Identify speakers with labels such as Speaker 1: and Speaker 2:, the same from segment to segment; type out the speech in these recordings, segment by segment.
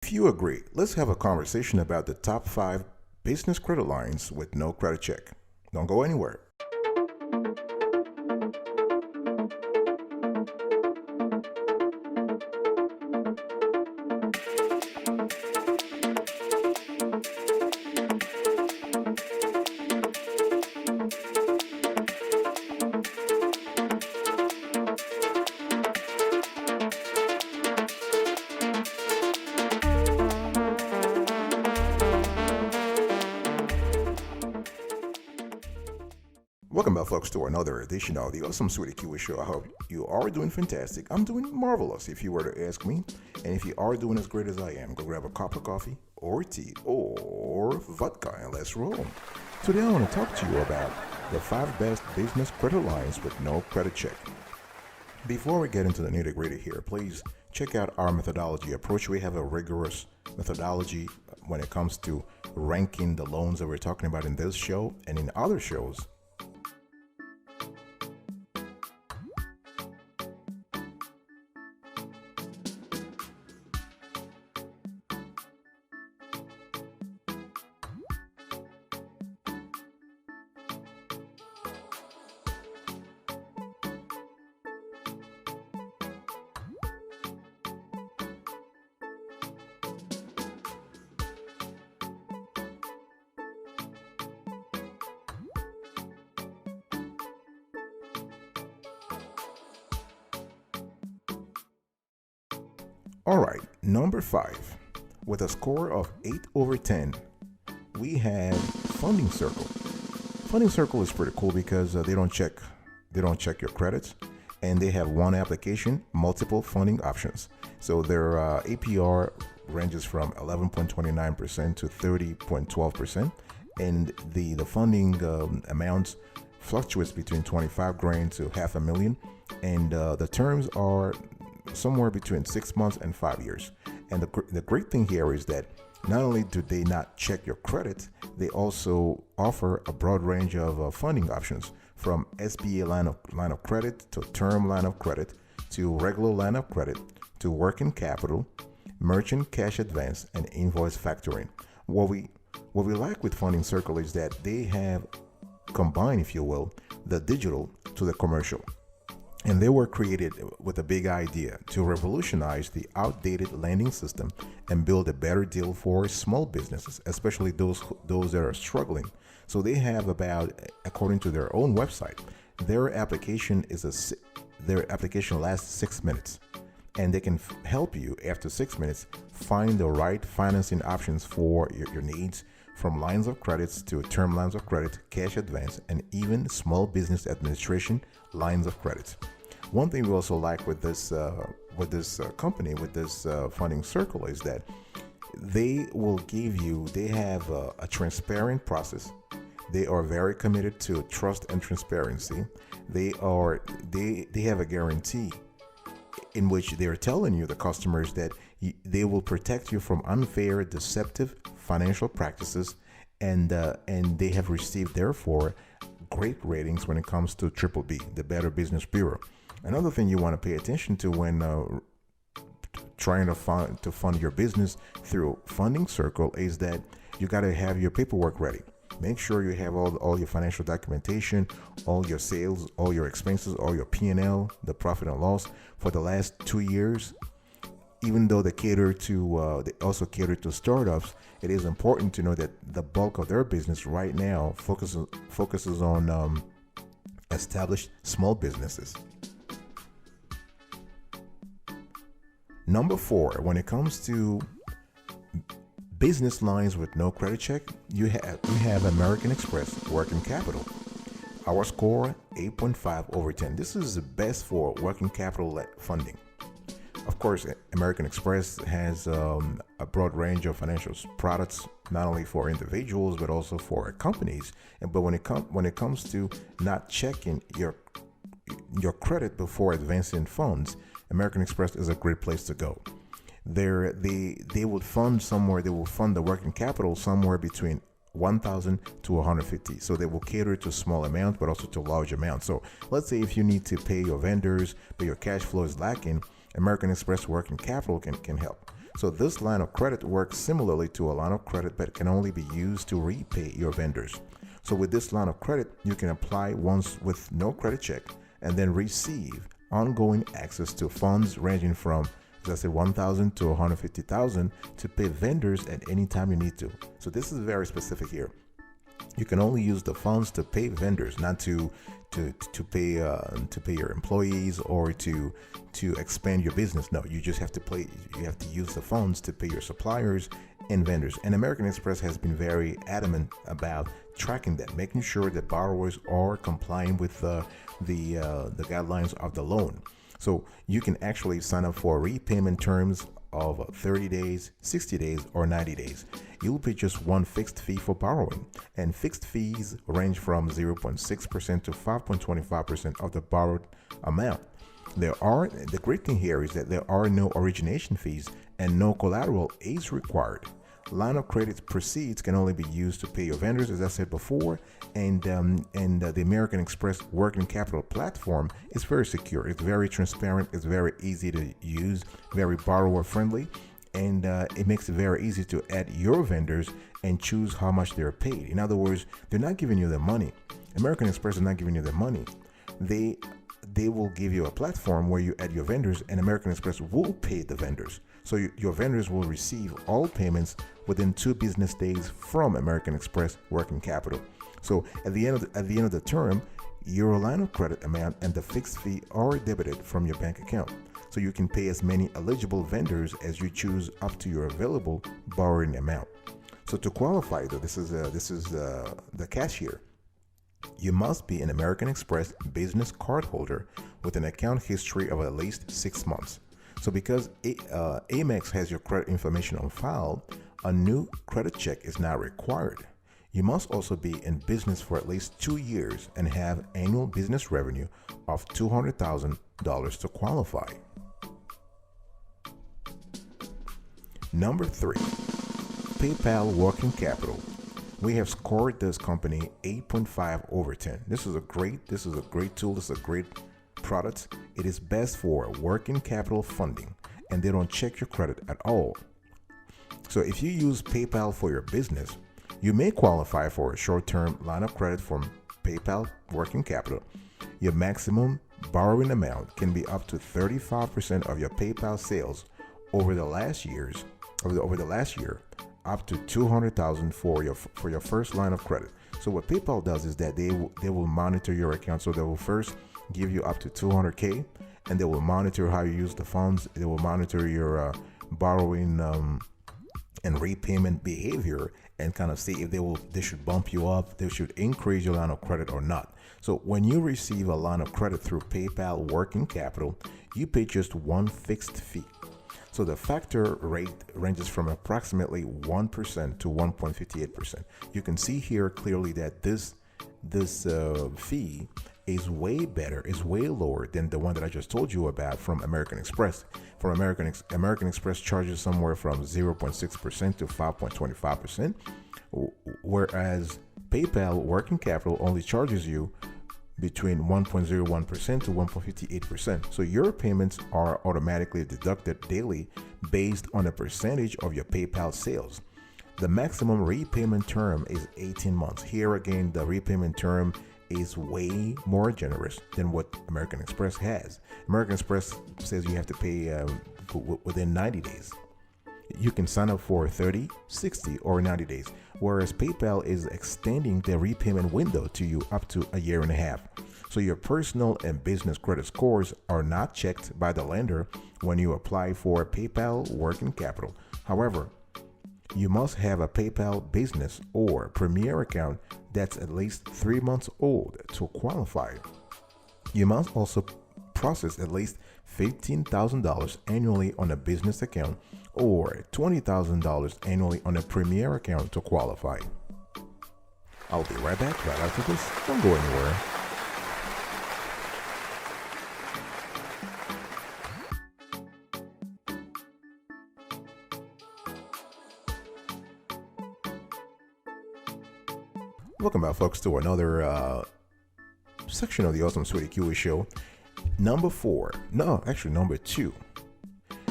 Speaker 1: If you agree, let's have a conversation about the top 5 business credit lines with no credit check. Don't go anywhere. Welcome back, folks, to another edition of the Awesome Sweetie Kiwi Show. I hope you are doing fantastic. I'm doing marvelous, if you were to ask me. And if you are doing as great as I am, go grab a cup of coffee or tea or vodka and let's roll. Today, I want to talk to you about the 5 best business credit lines with no credit check. Before we get into the nitty-gritty here, please check out our methodology approach. We have a rigorous methodology when it comes to ranking the loans that we're talking about in this show and in other shows. All right, number 5. With a score of 8 over 10, we have Funding Circle. Funding Circle is pretty cool because they don't check your credits, and they have one application, multiple funding options. So their APR ranges from 11.29% to 30.12%, and the funding amounts fluctuates between 25 grand to half a million, and the terms are somewhere between 6 months and 5 years. And the great thing here is that not only do they not check your credit, they also offer a broad range of funding options, from SBA line of credit to term line of credit to regular line of credit to working capital, merchant cash advance, and invoice factoring. What we like with Funding Circle is that they have combined, if you will, the digital to the commercial. And they were created with a big idea to revolutionize the outdated lending system and build a better deal for small businesses, especially those that are struggling. So they have about, according to their own website, their application lasts 6 minutes, and they can help you after 6 minutes find the right financing options for your needs, from lines of credits to term lines of credit, cash advance, and even small business administration lines of credit. One thing we also like with this company, with this Funding Circle, is that they have a transparent process. They are very committed to trust and transparency. They have a guarantee in which they are telling you, the customers, that they will protect you from unfair, deceptive financial practices, and they have received, therefore, great ratings when it comes to BBB, the Better Business Bureau. Another thing you want to pay attention to when trying to fund your business through Funding Circle is that you got to have your paperwork ready. Make sure you have all your financial documentation, all your sales, all your expenses, all your P&L, the profit and loss for the last 2 years. Even though they also cater to startups, it is important to know that the bulk of their business right now focuses on established small businesses. Number 4, when it comes to business lines with no credit check, we have American Express Working Capital. Our score, 8.5 over 10. This is the best for working capital funding. Of course, American Express has a broad range of financial products, not only for individuals but also for companies. But when it comes to not checking your credit before advancing funds, American Express is a great place to go. They will fund the working capital somewhere between 1,000 to 150. So they will cater to small amounts, but also to large amounts. So let's say if you need to pay your vendors, but your cash flow is lacking, American Express Working Capital can help. So this line of credit works similarly to a line of credit, but it can only be used to repay your vendors. So with this line of credit, you can apply once with no credit check and then receive ongoing access to funds ranging from, as I said, 1,000 to 150,000 to pay vendors at any time you need to. So this is very specific here. You can only use the funds to pay vendors, not to pay your employees or to expand your business. No, you just have to use the funds to pay your suppliers and vendors. And American Express has been very adamant about tracking that, making sure that borrowers are complying with the guidelines of the loan. So you can actually sign up for repayment terms of 30 days, 60 days, or 90 days. You'll pay just one fixed fee for borrowing, and fixed fees range from 0.6% to 5.25% of the borrowed amount. The great thing here is that there are no origination fees and no collateral is required. Line of credit proceeds can only be used to pay your vendors, as I said before, and the American Express working capital platform is very secure. It's very transparent. It's very easy to use, very borrower friendly, and it makes it very easy to add your vendors and choose how much they're paid. In other words, they're not giving you their money. American Express is not giving you their money. They will give you a platform where you add your vendors, and American Express will pay the vendors. So your vendors will receive all payments within 2 business days from American Express working capital. So at the end of the term, your line of credit amount and the fixed fee are debited from your bank account. So you can pay as many eligible vendors as you choose up to your available borrowing amount. So to qualify, though, this is the catch here. You must be an American Express business card holder with an account history of at least 6 months. So because Amex has your credit information on file, a new credit check is not required. You must also be in business for at least 2 years and have annual business revenue of $200,000 to qualify. Number 3, PayPal working capital. We have scored this company 8.5 over 10. This is a great tool. This is a great product. It is best for working capital funding, and they don't check your credit at all. So if you use PayPal for your business, you may qualify for a short-term line of credit from PayPal working capital. Your maximum borrowing amount can be up to 35% of your PayPal sales over the last year, up to $200,000 for your first line of credit. So what PayPal does is that they will monitor your account. So they will first give you up to $200K, and they will monitor how you use the funds. They will monitor your borrowing and repayment behavior, and kind of see if they should bump you up, they should increase your line of credit or not. So when you receive a line of credit through PayPal working capital, you pay just one fixed fee. So the factor rate ranges from approximately 1% to 1.58%. You can see here clearly that this fee is way better, is way lower than the one that I just told you about from American Express. From American Express charges somewhere from 0.6% to 5.25%, whereas PayPal working capital only charges you between 1.01% to 1.58%. So your payments are automatically deducted daily based on a percentage of your PayPal sales. The maximum repayment term is 18 months. Here again, the repayment term is way more generous than what American Express has. American Express says you have to pay within 90 days. You can sign up for 30, 60, or 90 days, whereas PayPal is extending the repayment window to you up to a year and a half. So your personal and business credit scores are not checked by the lender when you apply for PayPal working capital. However, you must have a PayPal business or Premier account that's at least 3 months old to qualify. You must also process at least $15,000 annually on a business account or $20,000 annually on a Premier account to qualify. I'll be right back right after this. Don't go anywhere. Welcome back, folks, to another section of the Awesome Sweetie Kiwi Show. Number 2.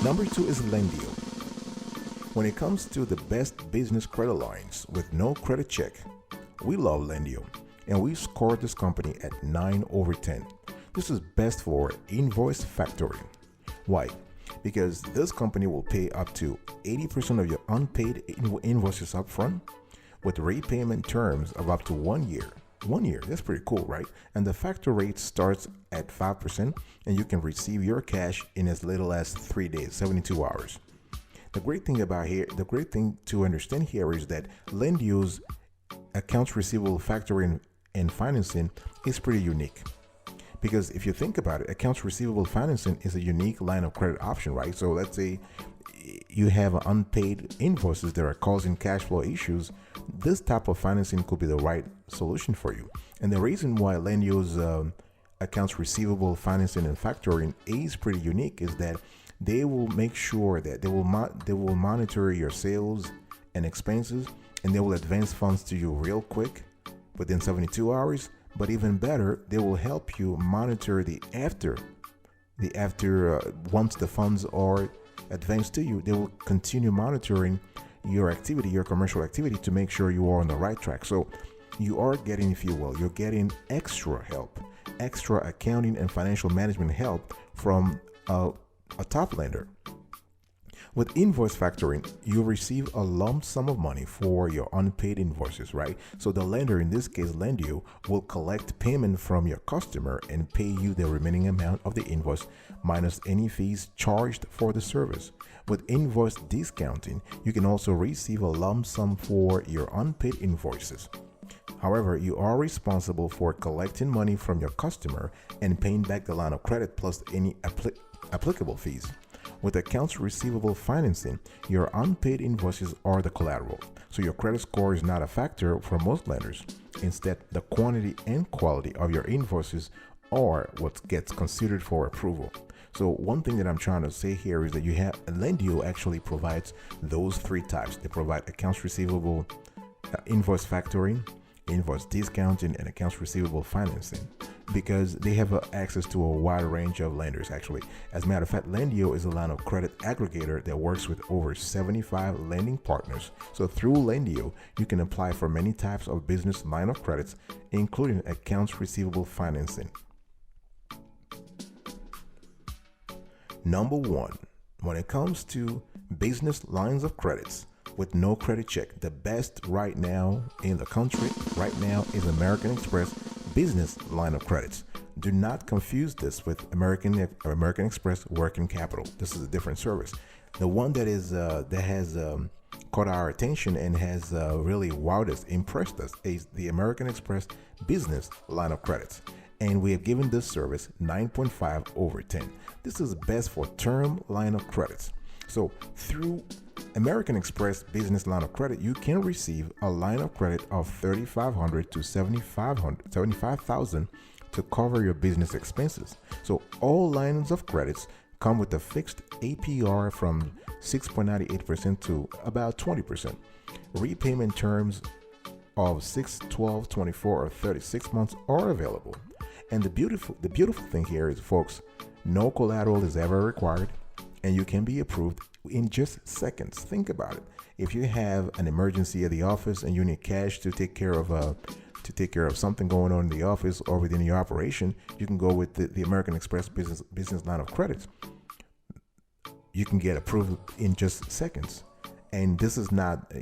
Speaker 1: Number 2 is Lendio. When it comes to the best business credit lines with no credit check, we love Lendio, and we scored this company at 9 over 10. This is best for invoice factoring. Why? Because this company will pay up to 80% of your unpaid invoices upfront with repayment terms of up to 1 year. 1 year, that's pretty cool, right? And the factor rate starts at 5%, and you can receive your cash in as little as 3 days, 72 hours. The great thing to understand here is that Lendio's accounts receivable factoring and financing is pretty unique. Because if you think about it, accounts receivable financing is a unique line of credit option, right? So let's say you have unpaid invoices that are causing cash flow issues. This type of financing could be the right solution for you. And the reason why Lendio's accounts receivable financing and factoring is pretty unique is that they will make sure that they will monitor your sales and expenses, and they will advance funds to you real quick within 72 hours. But even better, they will help you monitor the after once the funds are advanced to you. They will continue monitoring your activity, your commercial activity, to make sure you are on the right track. So you are getting, if you will, you're getting extra help, extra accounting and financial management help from a top lender. With invoice factoring, you receive a lump sum of money for your unpaid invoices, right? So the lender, in this case Lendio, will collect payment from your customer and pay you the remaining amount of the invoice minus any fees charged for the service. With invoice discounting, you can also receive a lump sum for your unpaid invoices. However, you are responsible for collecting money from your customer and paying back the line of credit plus any applicable fees. With accounts receivable financing, your unpaid invoices are the collateral, so your credit score is not a factor for most lenders. Instead, the quantity and quality of your invoices are what gets considered for approval. So one thing that I'm trying to say here is that Lendio actually provides those three types. They provide accounts receivable, invoice factoring, invoice discounting, and accounts receivable financing, because they have access to a wide range of lenders. Actually, as a matter of fact, Lendio is a line of credit aggregator that works with over 75 lending partners. So through Lendio, you can apply for many types of business line of credits, including accounts receivable financing. Number one, when it comes to business lines of credits with no credit check, the best right now in the country right now is American Express business line of credits. Do not confuse this with American Express Working Capital. This is a different service. The one that has caught our attention and has really wowed us, impressed us, is the American Express business line of credits. And we have given this service 9.5 over 10. This is best for term line of credits. So through American Express business line of credit, you can receive a line of credit of $3,500 to $75,000 to cover your business expenses. So all lines of credits come with a fixed APR from 6.98% to about 20%. Repayment terms of 6, 12, 24, or 36 months are available. And the beautiful thing here is, folks, no collateral is ever required, and you can be approved in just seconds. Think about it. If you have an emergency at the office and you need cash to take care of something going on in the office or within your operation, you can go with the American Express business line of credits. You can get approved in just seconds. And this is not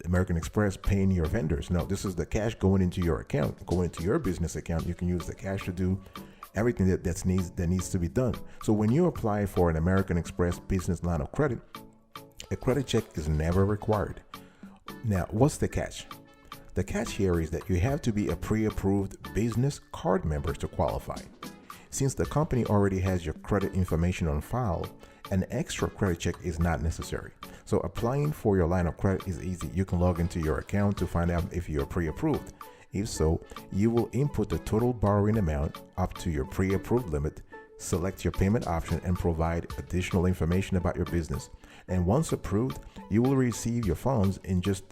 Speaker 1: American Express paying your vendors. No, this is the cash going into your account, going into your business account. You can use the cash to do everything that needs to be done. So when you apply for an American Express business line of credit, a credit check is never required. Now, what's the catch? The catch here is that you have to be a pre-approved business card member to qualify. Since the company already has your credit information on file, an extra credit check is not necessary. So applying for your line of credit is easy. You can log into your account to find out if you're pre-approved. If so, you will input the total borrowing amount up to your pre-approved limit, select your payment option, and provide additional information about your business. And once approved, you will receive your funds in just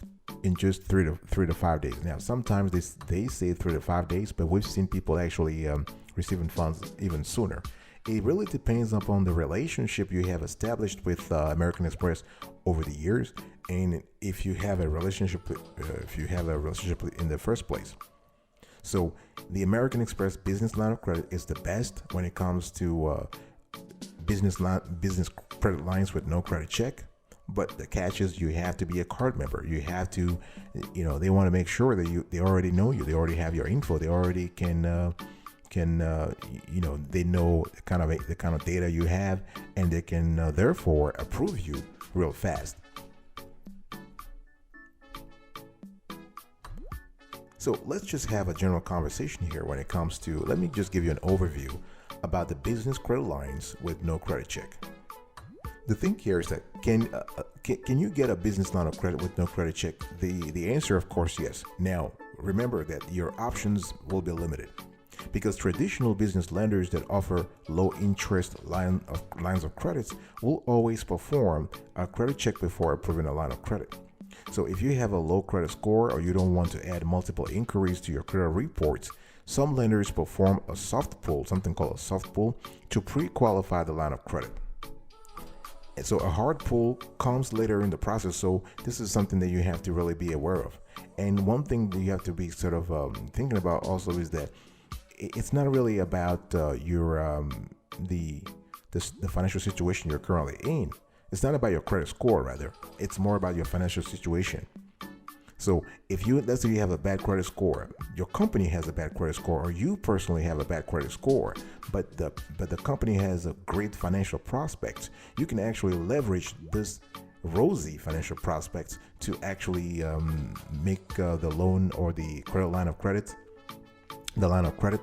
Speaker 1: 3 to 5 days. Now, sometimes they say 3 to 5 days, but we've seen people actually receiving funds even sooner. it really depends upon the relationship you have established with American Express over the years, and if you have a relationship, in the first place. So the American Express business line of credit is the best when it comes to business credit lines with no credit check. But the catch is you have to be a card member. You have to, they want to make sure that they already know you. They already have your info. They already they know the kind of data you have, and they can therefore approve you real fast. So let's just have a general conversation here when it comes to, let me just give you an overview about the business credit lines with no credit check. The thing here is that can you get a business line of credit with no credit check? The answer, of course, yes. Now, remember that your options will be limited because traditional business lenders that offer low interest lines of credits will always perform a credit check before approving a line of credit. So if you have a low credit score or you don't want to add multiple inquiries to your credit reports, some lenders perform a soft pull, something called a soft pull, to pre-qualify the line of credit. And so a hard pull comes later in the process. So this is something that you have to really be aware of. And one thing that you have to be sort of thinking about also is that it's not really about the financial situation you're currently in. It's not about your credit score, rather. It's more about your financial situation. So if let's say you have a bad credit score, your company has a bad credit score, or you personally have a bad credit score, but the company has a great financial prospects, you can actually leverage this rosy financial prospects to actually make the loan or the line of credit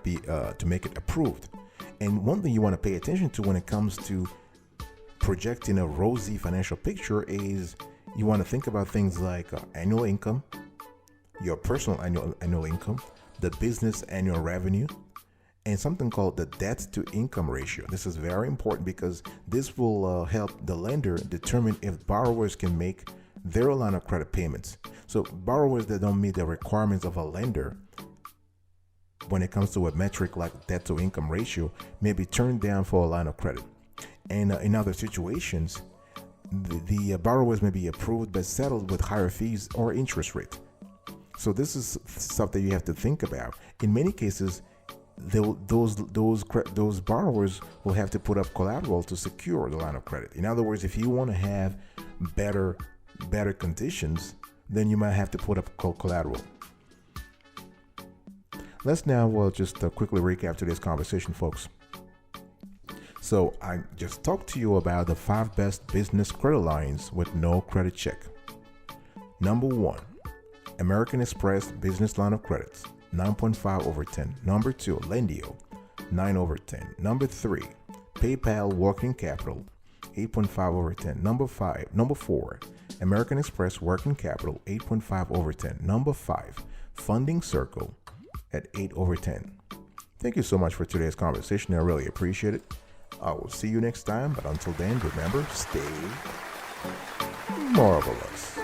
Speaker 1: be to make it approved. And one thing you want to pay attention to when it comes to projecting a rosy financial picture is you want to think about things like annual income, your personal annual income, the business annual revenue, and something called the debt to income ratio. This is very important because this will help the lender determine if borrowers can make their line of credit payments. So borrowers that don't meet the requirements of a lender when it comes to a metric like debt to income ratio may be turned down for a line of credit. And in other situations, the borrowers may be approved but settled with higher fees or interest rate. So this is stuff that you have to think about. In many cases, those borrowers will have to put up collateral to secure the line of credit. In other words, if you want to have better conditions, then you might have to put up collateral. Let's now just quickly recap today's conversation, folks. So I just talked to you about the 5 best business credit lines with no credit check. Number 1, American Express business line of credits, 9.5 over 10. Number 2, Lendio, 9 over 10. Number 3, PayPal working capital, 8.5 over 10. Number 4, American Express working capital, 8.5 over 10. Number 5, Funding Circle at 8 over 10. Thank you so much for today's conversation. I really appreciate it. I will see you next time, but until then, remember, stay marvelous.